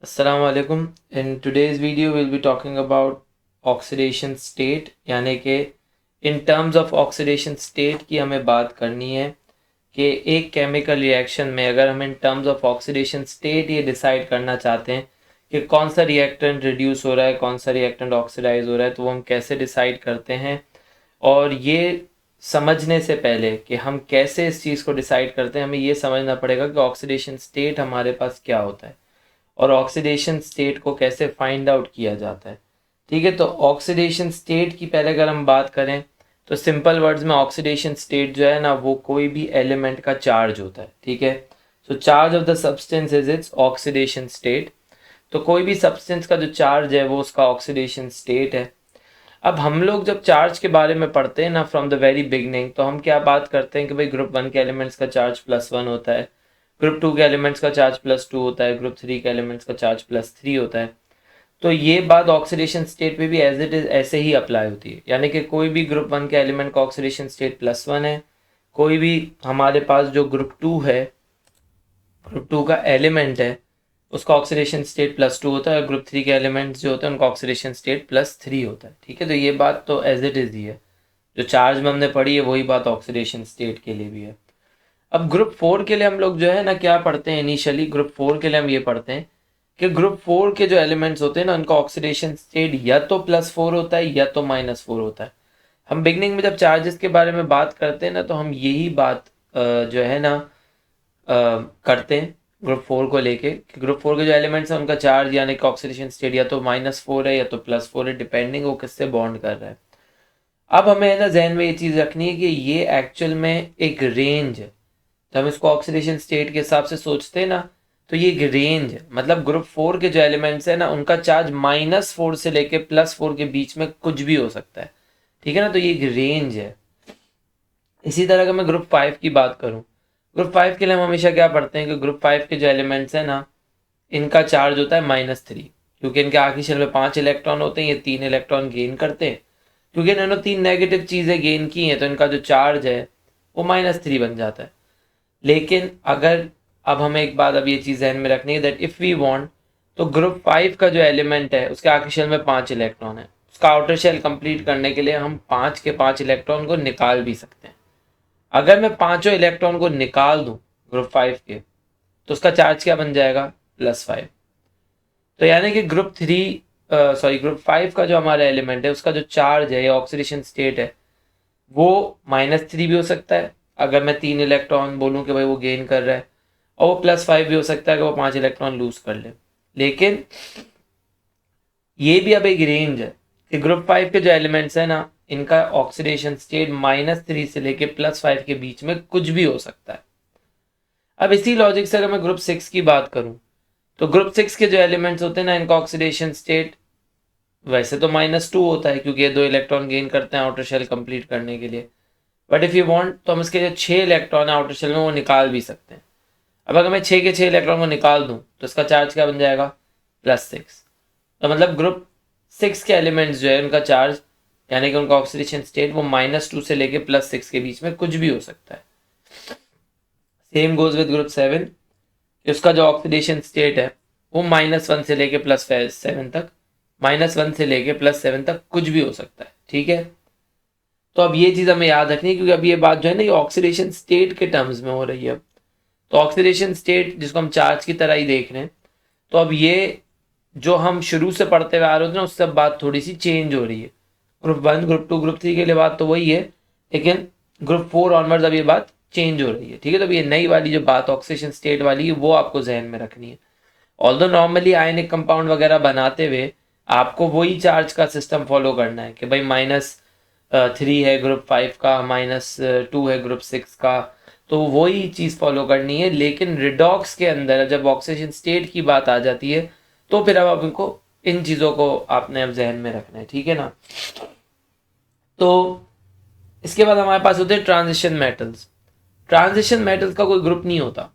Assalamu alaikum. In today's video, we'll be talking about oxidation state, यानी कि in terms of oxidation state की हमें बात करनी है कि एक केमिकल रिएक्शन में अगर हम in terms of oxidation state ये डिसाइड करना चाहते हैं कि कौन सा रिएक्टेंट रिड्यूस हो रहा है, कौन सा रिएक्टेंट ऑक्सीडाइज हो रहा है, तो वो हम कैसे डिसाइड करते हैं। और ये समझने से पहले कि हम कैसे इस चीज़ को डिसाइड करते हैं, हमें ये समझना पड़ेगा कि ऑक्सीडेशन स्टेट हमारे पास क्या होता है और ऑक्सीडेशन स्टेट को कैसे फाइंड आउट किया जाता है। ठीक है, तो ऑक्सीडेशन स्टेट की पहले अगर हम बात करें तो सिंपल वर्ड्स में ऑक्सीडेशन स्टेट जो है ना, वो कोई भी एलिमेंट का चार्ज होता है। ठीक है, so charge of the substance is its oxidation state. तो कोई भी सब्सटेंस का जो चार्ज है वो उसका ऑक्सीडेशन स्टेट है। अब हम लोग जब चार्ज के बारे में पढ़ते हैं ना फ्रॉम द वेरी बिगनिंग, तो हम क्या बात करते हैं कि भाई ग्रुप 1 के एलिमेंट्स का चार्ज +1 होता है, ग्रुप 2 के एलिमेंट्स का चार्ज +2 होता है, ग्रुप 3 के एलिमेंट्स का चार्ज +3 होता है। तो ये बात ऑक्सीडेशन स्टेट पे भी एज इट इज ऐसे ही अप्लाई होती है, यानी कि कोई भी ग्रुप 1 के एलिमेंट का ऑक्सीडेशन स्टेट +1 है, कोई भी हमारे पास जो ग्रुप 2 है, ग्रुप 2 का एलिमेंट है, उसका ऑक्सीडेशन स्टेट +2 होता है, ग्रुप 3 के एलिमेंट्स जो होते हैं उनका ऑक्सीडेशन स्टेट +3 होता है। ठीक है, तो ये बात तो एज इट इज ही है, जो चार्ज में हमने पढ़ी है वही बात ऑक्सीडेशन स्टेट के लिए भी है। अब ग्रुप 4 के लिए हम लोग जो है ना क्या पढ़ते हैं, इनिशियली ग्रुप 4 के लिए हम ये पढ़ते हैं कि ग्रुप 4 के जो एलिमेंट्स होते हैं ना उनका ऑक्सीडेशन स्टेट या तो +4 होता है या तो -4 होता है। हम बिगनिंग में जब चार्जेस के बारे में बात करते हैं ना, तो हम यही बात जो है ना करते हैं ग्रुप 4 को लेके कि ग्रुप 4 के जो एलिमेंट्स हैं उनका चार्ज यानी कि ऑक्सीडेशन स्टेट या तो -4 है या तो +4 है, डिपेंडिंग वो किससे बॉन्ड कर रहा है। अब हमें है ना जहन में ये चीज़ रखनी है कि ये एक्चुअल में एक रेंज है। जब हम इसको ऑक्सीडेशन स्टेट के हिसाब से सोचते हैं ना, तो ये एक रेंज है, मतलब ग्रुप 4 के जो एलिमेंट्स हैं ना उनका चार्ज -4 से लेके +4 के बीच में कुछ भी हो सकता है। ठीक है ना, तो ये एक रेंज है। इसी तरह अगर मैं ग्रुप 5 की बात करूं, ग्रुप 5 के लिए हम हमेशा क्या पढ़ते हैं कि ग्रुप 5 के जो एलिमेंट्स हैं ना, इनका चार्ज होता है -3, क्योंकि इनके आखिरी शेल में 5 इलेक्ट्रॉन होते हैं, ये 3 इलेक्ट्रॉन गेन करते हैं। क्योंकि इन्होंने 3 नेगेटिव चीज़ें गेन की हैं तो इनका जो चार्ज है वो -3 बन जाता है। लेकिन अगर अब हमें एक बात अब ये चीज़ ध्यान में रखनी है दैट इफ़ वी वांट, तो ग्रुप 5 का जो एलिमेंट है उसके आखिरी शेल में 5 इलेक्ट्रॉन है, उसका आउटर शेल कंप्लीट करने के लिए हम 5 के 5 इलेक्ट्रॉन को निकाल भी सकते हैं। अगर मैं पांचों इलेक्ट्रॉन को निकाल दूं ग्रुप 5 के, तो उसका चार्ज क्या बन जाएगा, +5। तो यानी कि ग्रुप 5 का जो हमारा एलिमेंट है उसका जो चार्ज है या ऑक्सीडेशन स्टेट है वो -3 भी हो सकता है अगर मैं 3 इलेक्ट्रॉन बोलूं कि भाई वो गेन कर रहा है, और वो +5 भी हो सकता है अगर वो 5 इलेक्ट्रॉन लूज कर ले। लेकिन ये भी अब एक रेंज है कि ग्रुप 5 के जो एलिमेंट्स है ना, इनका ऑक्सीडेशन स्टेट -3 से लेके +5 के बीच में कुछ भी हो सकता है। अब इसी लॉजिक से अगर मैं ग्रुप 6 की बात करूं, तो ग्रुप 6 के जो एलिमेंट्स होते हैं ना, इनका ऑक्सीडेशन स्टेट वैसे तो -2 होता है क्योंकि ये 2 इलेक्ट्रॉन गेन करते हैं आउटर शेल कंप्लीट करने के लिए। बट इफ़ यू वांट तो हम इसके जो 6 इलेक्ट्रॉन है आउटर शेल में वो निकाल भी सकते हैं। अब अगर मैं 6 के 6 इलेक्ट्रॉन को निकाल दूं तो इसका चार्ज क्या बन जाएगा, +6। तो मतलब ग्रुप 6 के एलिमेंट्स जो है उनका चार्ज यानी कि उनका ऑक्सीडेशन स्टेट वो -2 से लेके +6 के बीच में कुछ भी हो सकता है। सेम गोज विद ग्रुप 7, उसका जो ऑक्सीडेशन स्टेट है वो -1 से लेके +7 तक, -1 से लेके +7 तक कुछ भी हो सकता है। ठीक है, तो अब ये चीज़ हमें याद रखनी है क्योंकि अब ये बात जो है ना ये ऑक्सीडेशन स्टेट के टर्म्स में हो रही है। तो ऑक्सीडेशन स्टेट जिसको हम चार्ज की तरह ही देख रहे हैं, तो अब ये जो हम शुरू से पढ़ते हुए आ रहे होते हैं उससे बात थोड़ी सी चेंज हो रही है। ग्रुप 1 ग्रुप 2 ग्रुप 3 के लिए बात तो वही है, लेकिन ग्रुप 4 ऑनवर्ड्स अब ये बात चेंज हो रही है। ठीक है, तो अब ये नई वाली जो बात ऑक्सीडेशन स्टेट वाली है वो आपको जहन में रखनी है। ऑल्दो नॉर्मली आयनिक कंपाउंड वगैरह बनाते हुए आपको वही चार्ज का सिस्टम फॉलो करना है कि भाई -3 है ग्रुप 5 का, -2 है ग्रुप 6 का, तो वही चीज़ फॉलो करनी है। लेकिन रिडॉक्स के अंदर जब ऑक्सीजन स्टेट की बात आ जाती है तो फिर अब आपको इन चीज़ों को आपने अब जहन में रखना है। ठीक है ना, तो इसके बाद हमारे पास होते हैं ट्रांजिशन मेटल्स। ट्रांजिशन मेटल्स का कोई ग्रुप नहीं होता।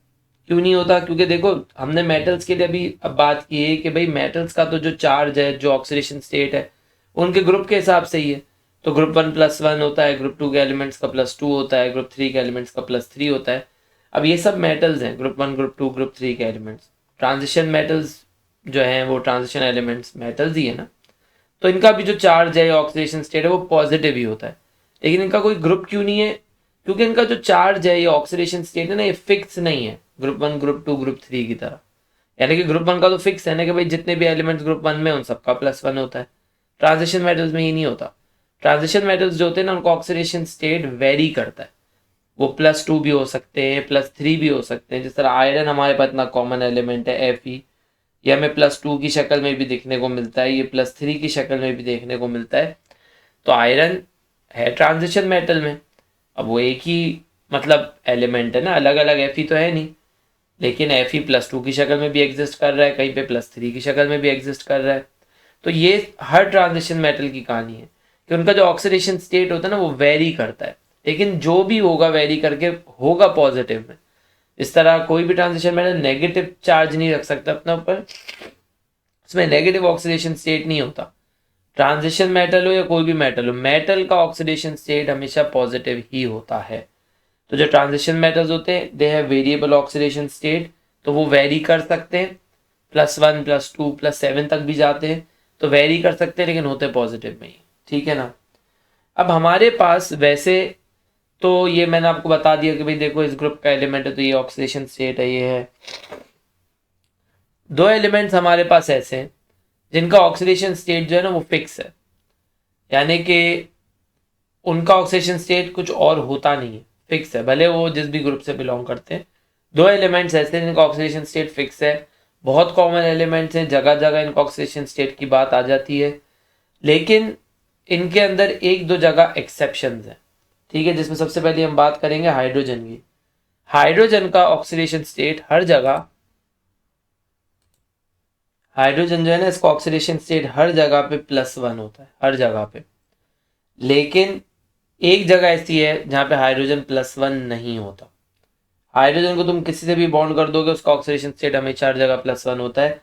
क्यों नहीं होता, क्योंकि देखो हमने मेटल्स के लिए अभी अब बात की है कि भाई मेटल्स का तो जो चार्ज है जो ऑक्सीडेशन स्टेट है उनके ग्रुप के हिसाब से ही है। तो ग्रुप 1 +1 होता है, ग्रुप 2 के एलिमेंट्स का +2 होता है, ग्रुप 3 के एलिमेंट्स का +3 होता है। अब ये सब मेटल्स हैं, ग्रुप 1 ग्रुप 2 ग्रुप 3 के एलिमेंट्स। ट्रांजिशन मेटल्स जो है वो ट्रांजिशन एलिमेंट्स मेटल्स ही है ना, तो इनका भी जो चार्ज है ऑक्सीडेशन स्टेट है वो पॉजिटिव ही होता है। लेकिन इनका कोई ग्रुप क्यों नहीं है? क्योंकि इनका जो चार्ज है ये ऑक्सीडेशन स्टेट है ना, ये फिक्स नहीं है ग्रुप 1 ग्रुप 2 ग्रुप 3 की तरह। यानी कि ग्रुप 1 का तो फिक्स है ना कि भाई जितने भी एलिमेंट्स ग्रुप 1 में उन सबका +1 होता है। ट्रांजिशन मेटल्स में ये नहीं होता। ट्रांजिशन मेटल्स जो होते हैं ना उनका ऑक्सीडेशन स्टेट वेरी करता है। वो +2 भी हो सकते हैं, +3 भी हो सकते हैं। जिस तरह आयरन हमारे पास इतना कॉमन एलिमेंट है Fe, ये हमें +2 की शक्ल में भी देखने को मिलता है, ये +3 की शक्ल में भी देखने को मिलता है। तो आयरन है ट्रांजिशन मेटल में। अब वो एक ही मतलब एलिमेंट है ना, अलग अलग Fe तो है नहीं, लेकिन Fe +2 की शक्ल में भी एग्जिस्ट कर रहा है, कहीं पे +3 की शक्ल में भी एग्जिस्ट कर रहा है। तो ये हर ट्रांजिशन मेटल की कहानी है कि उनका जो ऑक्सीडेशन स्टेट होता है ना वो वेरी करता है, लेकिन जो भी होगा वेरी करके होगा पॉजिटिव में। इस तरह कोई भी ट्रांजिशन मेटल नेगेटिव चार्ज नहीं रख सकता अपने ऊपर, उसमें नेगेटिव ऑक्सीडेशन स्टेट नहीं होता। ट्रांजिशन मेटल हो या कोई भी मेटल हो, मेटल का ऑक्सीडेशन स्टेट हमेशा पॉजिटिव ही होता है। तो जो ट्रांजिशन मेटल्स होते हैं they have variable oxidation state, तो वो वेरी कर सकते हैं, +1 +2 +7 तक भी जाते हैं, तो वेरी कर सकते हैं लेकिन होते पॉजिटिव में ही। ठीक है ना। अब हमारे पास वैसे तो ये मैंने आपको बता दिया कि भाई देखो इस ग्रुप का एलिमेंट है तो ये ऑक्सीडेशन स्टेट है, ये है। दो एलिमेंट्स हमारे पास ऐसे हैं जिनका ऑक्सीडेशन स्टेट जो है ना वो फिक्स है, यानी कि उनका ऑक्सीडेशन स्टेट कुछ और होता नहीं है, फिक्स है, भले वो जिस भी ग्रुप से बिलोंग करते हैं। दो एलिमेंट्स ऐसे हैं जिनका ऑक्सीडेशन स्टेट फिक्स है, बहुत कॉमन एलिमेंट्स हैं, जगह जगह इनका ऑक्सीडेशन स्टेट की बात आ जाती है, लेकिन इनके अंदर एक दो जगह एक्सेप्शंस हैं। ठीक है, जिसमें सबसे पहले हम बात करेंगे हाइड्रोजन की। हाइड्रोजन का ऑक्सीडेशन स्टेट हर जगह, हाइड्रोजन जो है ना इसका ऑक्सीडेशन स्टेट हर जगह पे +1 होता है, हर जगह पे। लेकिन एक जगह ऐसी है जहां पे हाइड्रोजन +1 नहीं होता। हाइड्रोजन को तुम किसी से भी बॉन्ड कर दोगे उसका ऑक्सीडेशन स्टेट हमेशा हर जगह +1 होता है।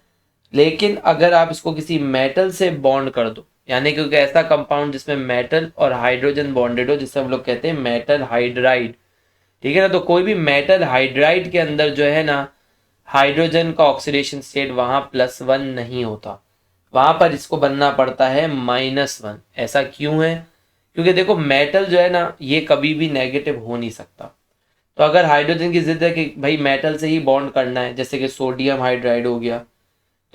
लेकिन अगर आप इसको किसी मेटल से बॉन्ड कर दो, यानी क्योंकि ऐसा कंपाउंड जिसमें मेटल और हाइड्रोजन बॉन्डेड हो, जिसे हम लोग कहते हैं मेटल हाइड्राइड। ठीक है ना, तो कोई भी मेटल हाइड्राइड के अंदर जो है ना हाइड्रोजन का ऑक्सीडेशन स्टेट वहां +1 नहीं होता, वहां पर इसको बनना पड़ता है -1। ऐसा क्यों है? क्योंकि देखो मेटल जो है ना ये कभी भी नेगेटिव हो नहीं सकता। तो अगर हाइड्रोजन की जिद है कि भाई मेटल से ही बॉन्ड करना है, जैसे कि सोडियम हाइड्राइड हो गया,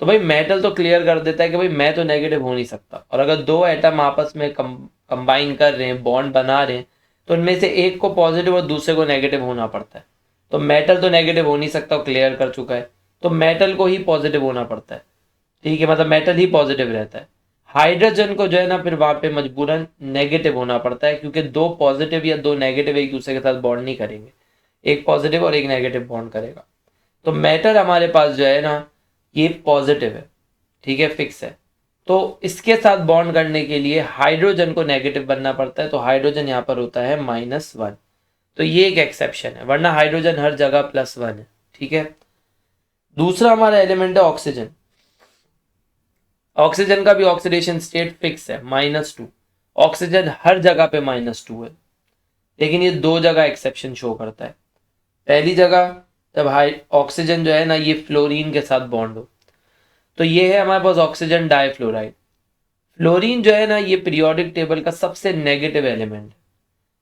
तो भाई मेटल तो क्लियर कर देता है कि भाई मैं तो नेगेटिव हो नहीं सकता। और अगर दो एटम आपस में कंबाइन कर रहे हैं, बॉन्ड बना रहे हैं, तो उनमें से एक को पॉजिटिव और दूसरे को नेगेटिव होना पड़ता है। तो मेटल तो नेगेटिव हो नहीं सकता, क्लियर कर चुका है, तो मेटल को ही पॉजिटिव होना पड़ता है। ठीक है, मतलब मेटल ही पॉजिटिव रहता है। हाइड्रोजन को जो है ना फिर वहां पे मजबूरन नेगेटिव होना पड़ता है, क्योंकि दो पॉजिटिव या दो नेगेटिव एक दूसरे के साथ बॉन्ड नहीं करेंगे, एक पॉजिटिव और एक नेगेटिव बॉन्ड करेगा। तो मेटल हमारे पास जो है ना ये पॉजिटिव है, ठीक है, फिक्स है। तो इसके साथ बॉन्ड करने के लिए हाइड्रोजन को नेगेटिव बनना पड़ता है, तो हाइड्रोजन यहाँ पर होता है -1। तो ये एक एक्सेप्शन है, वरना हाइड्रोजन हर जगह +1 है। ठीक है, दूसरा हमारा एलिमेंट है ऑक्सीजन। ऑक्सीजन का भी ऑक्सीडेशन स्टेट फिक्स है, -2। ऑक्सीजन हर जगह पे -2 है, लेकिन ये दो जगह एक्सेप्शन शो करता है। पहली जगह जब ऑक्सीजन जो है ना ये फ्लोरीन के साथ बॉन्ड हो, तो ये है हमारे पास ऑक्सीजन डाइफ्लोराइड। फ्लोरीन जो है ना ये पीरियोडिक टेबल का सबसे नेगेटिव एलिमेंट है,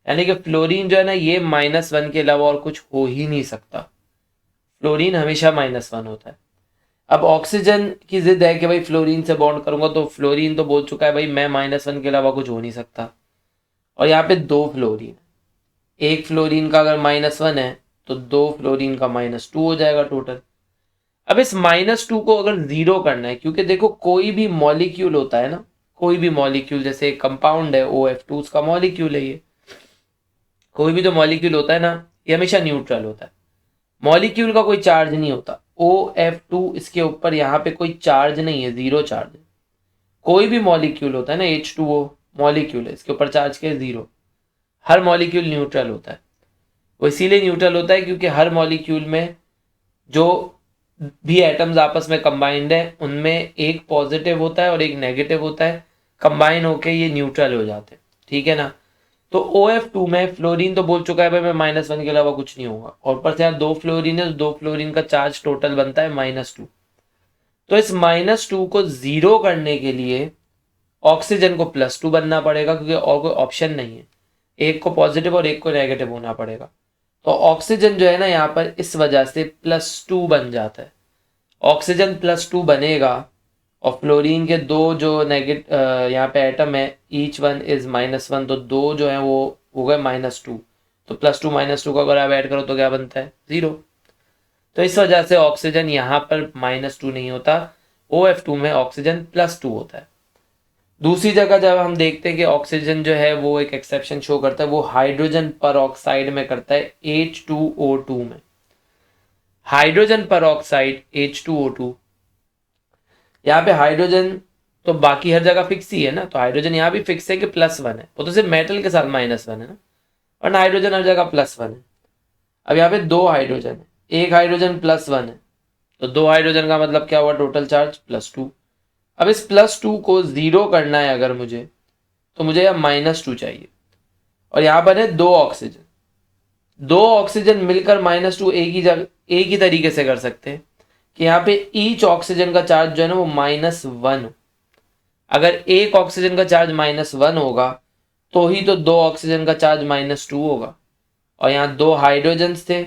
यानी कि फ्लोरीन जो है ना ये -1 के अलावा और कुछ हो ही नहीं सकता। फ्लोरीन हमेशा -1 होता है। अब ऑक्सीजन की जिद है कि भाई फ्लोरीन से बॉन्ड करूंगा, तो फ्लोरीन तो बोल चुका है भाई मैं -1 के अलावा कुछ हो नहीं सकता। और यहाँ पे दो फ्लोरीन, एक फ्लोरीन का अगर -1 है तो दो फ्लोरीन का -2 हो जाएगा टोटल। अब इस -2 को अगर जीरो करना है, क्योंकि देखो कोई भी मॉलिक्यूल होता है ना, कोई भी मॉलिक्यूल, जैसे एक कंपाउंड है OF2 उसका मॉलिक्यूल है ये, कोई भी जो मॉलिक्यूल होता है ना ये हमेशा न्यूट्रल होता है, मॉलिक्यूल का कोई चार्ज नहीं होता। OF2 इसके ऊपर यहाँ पे कोई चार्ज नहीं है, जीरो चार्ज है। कोई भी मॉलिक्यूल होता है ना H2O मॉलिक्यूल है, इसके ऊपर चार्ज के जीरो। हर मॉलिक्यूल न्यूट्रल होता है। वो इसीलिए न्यूट्रल होता है क्योंकि हर मॉलिक्यूल में जो भी एटम्स आपस में कंबाइंड है उनमें एक पॉजिटिव होता है और एक नेगेटिव होता है, कंबाइन होके ये न्यूट्रल हो जाते हैं। ठीक है ना, तो OF2 में फ्लोरीन तो बोल चुका है भाई मैं -1 के अलावा कुछ नहीं होगा, और ऊपर से यहाँ दो फ्लोरीन है, तो दो फ्लोरीन का चार्ज टोटल बनता है -2। तो इस -2 को 0 करने के लिए ऑक्सीजन को +2 बनना पड़ेगा, क्योंकि और कोई ऑप्शन नहीं है, एक को पॉजिटिव और एक को नेगेटिव होना पड़ेगा। तो ऑक्सीजन जो है ना यहाँ पर इस वजह से +2 बन जाता है। ऑक्सीजन +2 बनेगा और फ्लोरीन के दो जो नेगेटिव यहाँ पे एटम है, ईच वन इज -1, तो दो जो है वो हो गए -2, तो +2 -2 को अगर आप ऐड करो तो क्या बनता है 0। तो इस वजह से ऑक्सीजन यहाँ पर -2 नहीं होता, OF2 में ऑक्सीजन +2 होता है। दूसरी जगह जब हम देखते हैं कि ऑक्सीजन जो है वो एक एक्सेप्शन शो करता है, वो हाइड्रोजन परऑक्साइड में करता है, H2O2 में। हाइड्रोजन परऑक्साइड H2O2, यहाँ पे हाइड्रोजन तो बाकी हर जगह फिक्स ही है ना, तो हाइड्रोजन यहाँ भी फिक्स है कि +1 है, वो तो सिर्फ मेटल के साथ -1 है ना, और हाइड्रोजन हर जगह +1 है। अब यहाँ पे दो हाइड्रोजन है, एक हाइड्रोजन +1 है, तो दो हाइड्रोजन का मतलब क्या हुआ, टोटल चार्ज +2। अब इस +2 को 0 करना है अगर मुझे, तो मुझे यहाँ -2 चाहिए, और यहाँ पर है दो ऑक्सीजन, दो ऑक्सीजन मिलकर -2 एक ही तरीके से कर सकते हैं कि यहाँ पे ईच ऑक्सीजन का चार्ज जो है ना वो -1। अगर एक ऑक्सीजन का चार्ज -1 होगा तो ही तो दो ऑक्सीजन का चार्ज -2 होगा, और यहाँ दो हाइड्रोजन्स थे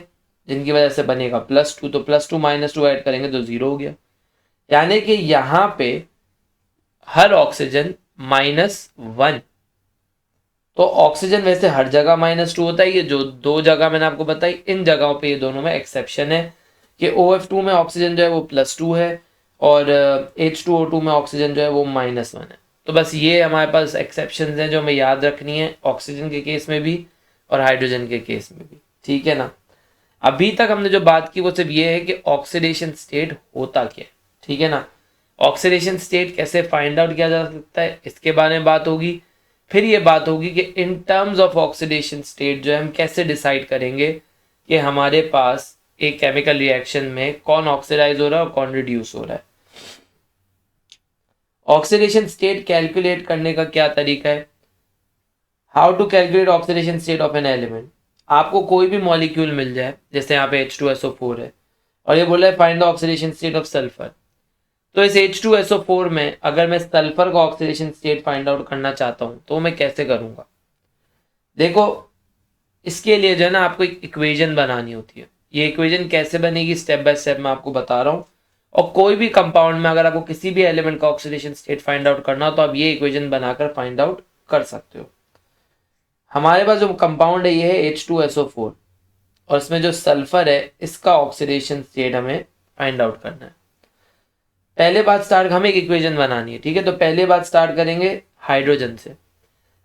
जिनकी वजह से बनेगा +2, तो +2 -2 ऐड करेंगे तो 0 हो गया। यानी कि यहाँ पे हर ऑक्सीजन -1, तो ऑक्सीजन वैसे हर जगह -2 होता है, ये जो दो जगह मैंने आपको बताई इन जगहों पे ये दोनों में एक्सेप्शन है कि OF2 में ऑक्सीजन जो है वो +2 है और H2O2 में ऑक्सीजन जो है वो -1 है। तो बस ये हमारे पास एक्सेप्शन हैं जो हमें याद रखनी है, ऑक्सीजन के केस में भी और हाइड्रोजन के केस में भी, ठीक है ना। अभी तक हमने जो बात की वो सिर्फ ये है कि ऑक्सीडेशन स्टेट होता क्या है, ठीक है ना। ऑक्सीडेशन स्टेट कैसे फाइंड आउट किया जा सकता है इसके बारे में बात होगी। फिर ये बात होगी कि in terms of oxidation state जो है हम कैसे डिसाइड करेंगे कि हमारे पास एक केमिकल रिएक्शन में कौन ऑक्सीडाइज हो रहा है और कौन रिड्यूस हो रहा है। ऑक्सीडेशन स्टेट कैलकुलेट करने का क्या तरीका है, how to calculate oxidation state of an element. आपको कोई भी मॉलिक्यूल मिल जाए, जैसे यहाँ पे H2SO4 है और ये बोला है find the oxidation state of sulphur, तो इस H2SO4 में अगर मैं सल्फर का ऑक्सीडेशन स्टेट फाइंड आउट करना चाहता हूं तो मैं कैसे करूंगा। देखो इसके लिए जो है ना आपको एक इक्वेशन बनानी होती है, ये इक्वेशन कैसे बनेगी स्टेप बाय स्टेप मैं आपको बता रहा हूँ। और कोई भी कंपाउंड में अगर आपको किसी भी एलिमेंट का ऑक्सीडेशन स्टेट फाइंड आउट करना हो तो आप ये इक्वेशन बनाकर फाइंड आउट कर सकते हो। हमारे पास जो कंपाउंड है ये है H2SO4 और इसमें जो सल्फर है इसका ऑक्सीडेशन स्टेट हमें फाइंड आउट करना है। पहले बात स्टार्ट, हमें एक इक्वेशन बनानी है, ठीक है। तो पहले बात स्टार्ट करेंगे हाइड्रोजन से।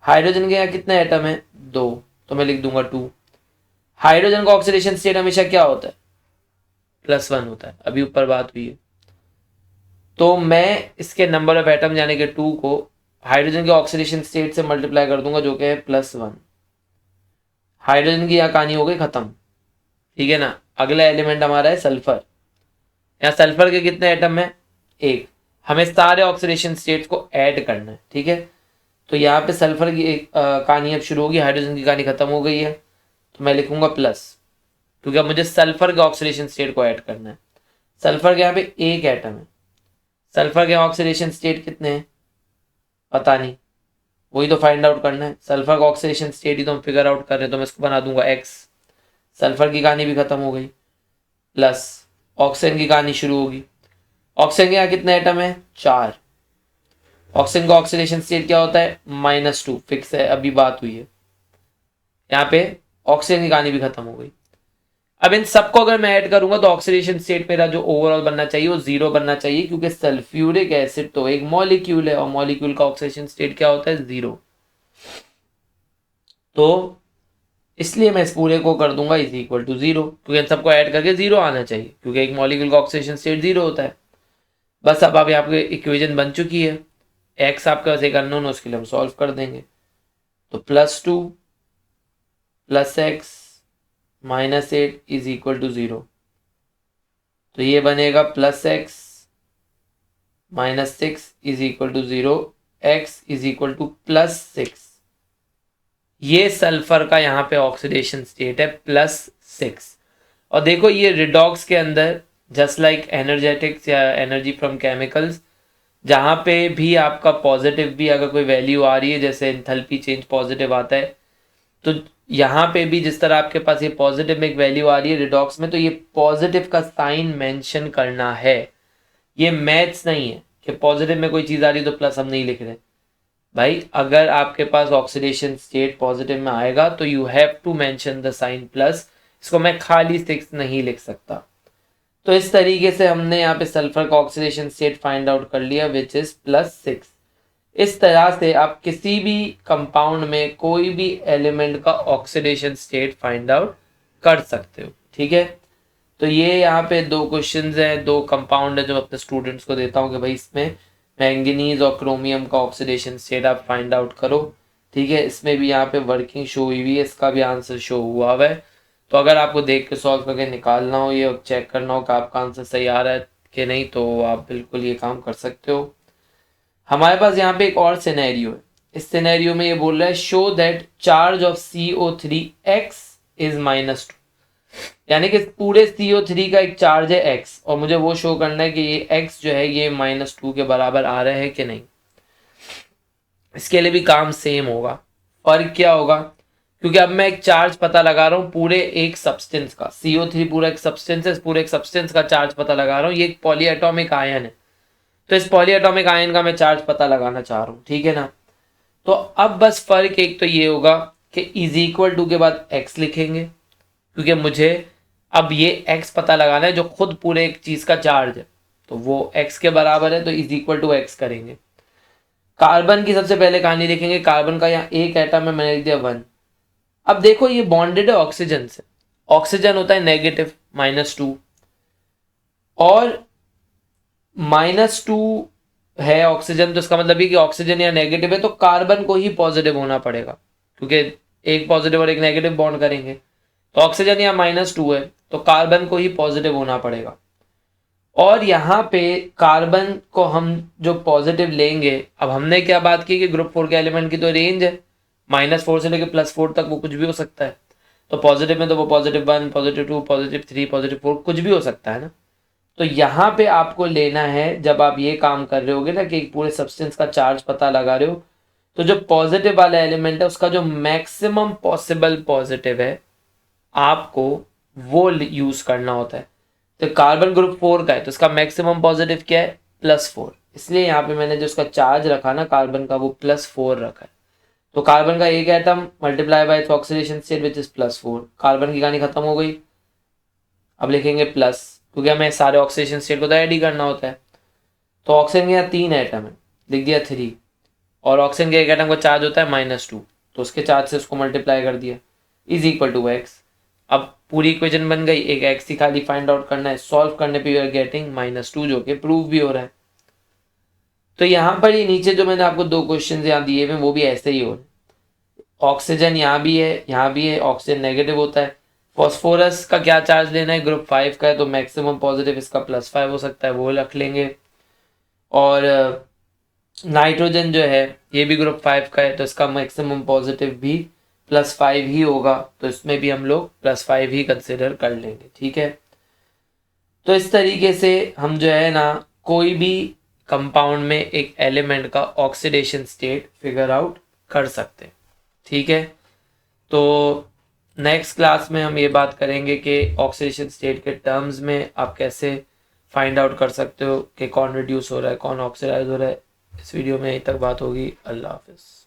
हाइड्रोजन के यहाँ कितने एटम है, 2, तो मैं लिख दूंगा 2। हाइड्रोजन का ऑक्सीडेशन स्टेट हमेशा क्या होता है, +1 होता है, अभी ऊपर बात हुई है। तो मैं इसके नंबर ऑफ एटम यानी कि 2 को हाइड्रोजन के ऑक्सीडेशन स्टेट से मल्टीप्लाई कर दूंगा जो कि है +1। हाइड्रोजन की यहाँ कहानी हो गई खत्म, ठीक है ना। अगला एलिमेंट हमारा है सल्फर। यहाँ सल्फर के कितने एटम है, 1। हमें सारे ऑक्सीडेशन स्टेट्स को ऐड करना है, ठीक है। तो यहाँ पे सल्फर की एक कहानी अब शुरू होगी, हाइड्रोजन की कहानी खत्म हो गई है, तो मैं लिखूंगा प्लस, क्योंकि अब मुझे सल्फर के ऑक्सीडेशन स्टेट को ऐड करना है। सल्फर के यहाँ पे 1 एटम है, सल्फर के ऑक्सीडेशन स्टेट कितने हैं पता नहीं, वही तो फाइंड आउट करना है। सल्फर का ऑक्सीडेशन स्टेट ही तो हम फिगर आउट कर रहे हैं, तो मैं इसको बना दूंगा X। सल्फर की कहानी भी खत्म हो गई, प्लस ऑक्सीजन की कहानी शुरू होगी। ऑक्सीजन के यहाँ कितने एटम है, 4। ऑक्सीजन का ऑक्सीडेशन स्टेट क्या होता है, -2, फिक्स है, अभी बात हुई है। यहाँ पे ऑक्सीजन की कहानी भी खत्म हो गई। अब इन सबको अगर मैं ऐड करूंगा तो ऑक्सीडेशन स्टेट मेरा जो ओवरऑल बनना चाहिए वो 0 बनना चाहिए, क्योंकि सल्फ्यूरिक एसिड तो एक मॉलिक्यूल है और मॉलिक्यूल का ऑक्सीडेशन स्टेट क्या होता है, 0। तो इसलिए मैं इस पूरे को कर दूंगा इज इक्वल टू 0, क्योंकि इन सबको ऐड करके 0 आना चाहिए, क्योंकि एक मॉलिक्यूल का ऑक्सीडेशन स्टेट 0 होता है। बस अब आप यहाँ पे इक्वेशन बन चुकी है, एक्स आपके पास एक अननोन है उसके लिए हम सॉल्व कर देंगे। तो +2 + x -8 इज इक्वल टू 0, तो ये बनेगा +x -6 is equal to 0, x is equal to +6। ये सल्फर का यहाँ पे ऑक्सीडेशन स्टेट है +6। और देखो ये रिडॉक्स के अंदर जस्ट लाइक एनर्जेटिक्स या एनर्जी फ्रॉम केमिकल्स, जहाँ पे भी आपका पॉजिटिव भी अगर कोई वैल्यू आ रही है, जैसे एंथैल्पी चेंज पॉजिटिव आता है, तो यहाँ पे भी जिस तरह आपके पास ये पॉजिटिव में एक वैल्यू आ रही है रिडॉक्स में, तो ये पॉजिटिव का साइन मेंशन करना है। ये मैथ्स नहीं है कि पॉजिटिव में कोई चीज़ आ रही है तो प्लस हम नहीं लिख रहे भाई। अगर आपके पास ऑक्सीडेशन स्टेट पॉजिटिव में आएगा तो you have to mention the sign plus. इसको मैं खाली 6 नहीं लिख सकता। तो इस तरीके से हमने यहाँ पे सल्फर का ऑक्सीडेशन स्टेट फाइंड आउट कर लिया विच इज +6। इस तरह से आप किसी भी कंपाउंड में कोई भी एलिमेंट का ऑक्सीडेशन स्टेट फाइंड आउट कर सकते हो। ठीक है, तो ये यहाँ पे 2 क्वेश्चंस हैं, 2 कंपाउंड है जो अपने स्टूडेंट्स को देता हूँ कि भाई इसमें मैंगनीज और क्रोमियम का ऑक्सीडेशन स्टेट आप फाइंड आउट करो। ठीक है, इसमें भी यहाँ पे वर्किंग शो हुई हुई है, इसका भी आंसर शो हुआ हुआ है। तो अगर आपको देख के सॉल्व करके निकालना हो ये चेक करना हो कि आपका आंसर सही आ रहा है कि नहीं, तो आप बिल्कुल ये काम कर सकते हो। हमारे पास यहाँ पे एक और सिनेरियो है। इस सिनेरियो में ये बोल रहा है show that charge of CO3x is -2, यानी कि पूरे CO3 का एक चार्ज है x और मुझे वो शो करना है कि ये x जो है ये -2 के बराबर आ रहा है कि नहीं। इसके लिए भी काम सेम होगा, फर्क क्या होगा, क्योंकि अब मैं एक चार्ज पता लगा रहा हूँ पूरे एक सब्सटेंस का। CO3 पूरा एक सब्सटेंस है, पूरे एक सब्सटेंस का चार्ज पता लगा रहा हूँ। ये एक पॉलीएटॉमिक आयन है, तो इस पॉलीएटॉमिक आयन का मैं चार्ज पता लगाना चाह रहा हूँ। ठीक है ना, तो अब बस फर्क एक तो ये होगा कि =2 के बाद x लिखेंगे, क्योंकि मुझे अब ये x पता लगाना है जो खुद पूरे एक चीज का चार्ज है, तो वो x के बराबर है, तो x करेंगे। कार्बन की सबसे पहले कहानी देखेंगे। कार्बन का यहाँ एक एटम है, मैंने लिख दिया 1। अब देखो ये बॉन्डेड है ऑक्सीजन से, ऑक्सीजन होता है नेगेटिव -2 और -2 है ऑक्सीजन, तो इसका मतलब ये कि ऑक्सीजन या नेगेटिव है तो कार्बन को ही पॉजिटिव होना पड़ेगा, क्योंकि एक पॉजिटिव और एक नेगेटिव बॉन्ड करेंगे। तो ऑक्सीजन या -2 है तो कार्बन को ही पॉजिटिव होना पड़ेगा। और यहाँ पे कार्बन को हम जो पॉजिटिव लेंगे, अब हमने क्या बात की कि ग्रुप 4 के एलिमेंट की तो रेंज है -4 से लेकर +4 तक, वो कुछ भी हो सकता है। तो पॉजिटिव में तो वो +1, +2, +3, +4 कुछ भी हो सकता है ना। तो यहाँ पे आपको लेना है, जब आप ये काम कर रहे होगे ना कि पूरे सब्सटेंस का चार्ज पता लगा रहे हो, तो जो पॉजिटिव वाला एलिमेंट है उसका जो मैक्सिमम पॉसिबल पॉजिटिव है आपको वो यूज करना होता है। तो कार्बन ग्रुप 4 का है तो इसका मैक्सिमम पॉजिटिव क्या है +4, इसलिए यहाँ पे मैंने जो उसका चार्ज रखा ना कार्बन का वो +4 रखा है। तो कार्बन का एक atom multiply by oxidation state which is +4, carbon की कहानी खत्म हो गई। अब लिखेंगे प्लस, क्योंकि हमें सारे ऑक्सीडेशन स्टेट को तो ऐड ही करना होता है। तो ऑक्सीजन के यहाँ 3 एटम है, लिख दिया 3, और ऑक्सीजन के एक एटम का चार्ज होता है -2, तो उसके चार्ज से उसको मल्टीप्लाई कर दिया =x। अब पूरी इक्वेशन बन गई, एक x ही खाली फाइंड आउट करना है। सॉल्व करने पे यू आर गेटिंग -2, जो कि प्रूव भी हो रहा है। तो यहाँ पर ये नीचे जो मैंने आपको 2 क्वेश्चन यहाँ दिए हुए वो भी ऐसे ही हो रहे हैं। ऑक्सीजन यहाँ भी है, यहाँ भी है, ऑक्सीजन नेगेटिव होता है। फॉस्फोरस का क्या चार्ज लेना है, ग्रुप 5 का है, तो मैक्सिमम पॉजिटिव इसका +5 हो सकता है, वो रख लेंगे। और नाइट्रोजन जो है ये भी ग्रुप 5 का है, तो इसका मैक्सिमम पॉजिटिव भी +5 ही होगा, तो इसमें भी हम लोग +5 ही कंसिडर कर लेंगे। ठीक है, तो इस तरीके से हम जो है ना कोई भी कंपाउंड में एक एलिमेंट का ऑक्सीडेशन स्टेट फिगर आउट कर सकते हैं। ठीक है, तो नेक्स्ट क्लास में हम ये बात करेंगे कि ऑक्सीडेशन स्टेट के टर्म्स में आप कैसे फाइंड आउट कर सकते हो कि कौन रिड्यूस हो रहा है, कौन ऑक्सीडाइज हो रहा है। इस वीडियो में यहीं तक बात होगी। अल्लाह हाफिज़।